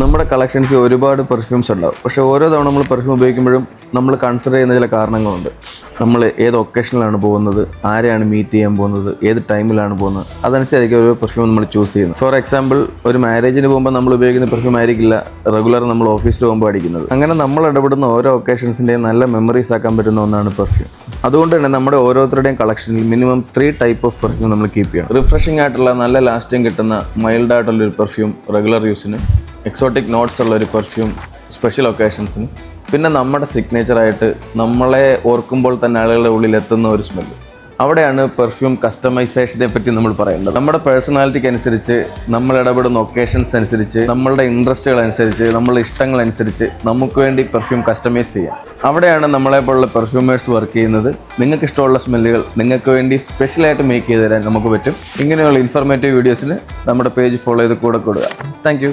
നമ്മുടെ കളക്ഷൻസ് ഒരുപാട് പെർഫ്യൂംസ് ഉണ്ടാവും. പക്ഷേ ഓരോ തവണ നമ്മൾ പെർഫ്യൂം ഉപയോഗിക്കുമ്പോഴും നമ്മൾ കൺസിഡർ ചെയ്യുന്ന ചില കാരണങ്ങളുണ്ട്. നമ്മൾ ഏത് ഒക്കേഷനിലാണ് പോകുന്നത്, ആരെയാണ് മീറ്റ് ചെയ്യാൻ പോകുന്നത്, ഏത് ടൈമിലാണ് പോകുന്നത്, അതനുസരിച്ച് ഓരോ പെർഫ്യൂം നമ്മൾ ചൂസ് ചെയ്യുന്നത്. ഫോർ എക്സാമ്പിൾ, ഒരു മാരേജിന് പോകുമ്പോൾ നമ്മൾ ഉപയോഗിക്കുന്ന പെർഫ്യൂം ആയിരിക്കില്ല റെഗുലർ നമ്മൾ ഓഫീസിൽ പോകുമ്പോൾ അടിക്കുന്നത്. അങ്ങനെ നമ്മൾ ഇടപെടുന്ന ഓരോ ഒക്കേഷൻസിൻ്റെയും നല്ല മെമ്മറീസ് ആക്കാൻ പറ്റുന്ന ഒന്നാണ് പെർഫ്യൂം. അതുകൊണ്ട് തന്നെ നമ്മുടെ ഓരോരുത്തരുടെയും കളക്ഷനിൽ മിനിമം 3 ടൈപ്പ് ഓഫ് പെർഫ്യൂം നമ്മൾ കീപ്പ് ചെയ്യണം. റിഫ്രഷിംഗ് ആയിട്ടുള്ള നല്ല ലാസ്റ്റിംഗ് കിട്ടുന്ന മൈൽഡ് ആയിട്ടുള്ളൊരു പെർഫ്യൂം റെഗുലർ യൂസിന്, എക്സോട്ടിക് നോട്ട്സ് ഉള്ള ഒരു പെർഫ്യൂം സ്പെഷ്യൽ ഒക്കേഷൻസിന്, പിന്നെ നമ്മുടെ സിഗ്നേച്ചറായിട്ട് നമ്മളെ ഓർക്കുമ്പോൾ തന്നെ ആളുകളുടെ ഉള്ളിൽ എത്തുന്ന ഒരു സ്മെല്ല്. അവിടെയാണ് പെർഫ്യൂം കസ്റ്റമൈസേഷനെ പറ്റി നമ്മൾ പറയേണ്ടത്. നമ്മുടെ പേഴ്സണാലിറ്റിക്ക് അനുസരിച്ച്, നമ്മൾ ഇടപെടുന്ന ഒക്കേഷൻസ് അനുസരിച്ച്, നമ്മളുടെ ഇൻട്രസ്റ്റുകൾ അനുസരിച്ച്, നമ്മളുടെ ഇഷ്ടങ്ങളനുസരിച്ച് നമുക്ക് വേണ്ടി പെർഫ്യൂം കസ്റ്റമൈസ് ചെയ്യാം. അവിടെയാണ് നമ്മളെപ്പോലുള്ള പെർഫ്യൂമേഴ്സ് വർക്ക് ചെയ്യുന്നത്. നിങ്ങൾക്ക് ഇഷ്ടമുള്ള സ്മെല്ലുകൾ നിങ്ങൾക്ക് വേണ്ടി സ്പെഷ്യലായിട്ട് മേക്ക് ചെയ്ത് തരാൻ നമുക്ക് പറ്റും. ഇങ്ങനെയുള്ള ഇൻഫോർമേറ്റീവ് വീഡിയോസിന് നമ്മുടെ പേജ് ഫോളോ ചെയ്ത് കൂടെ കൊടുക്കുക. താങ്ക്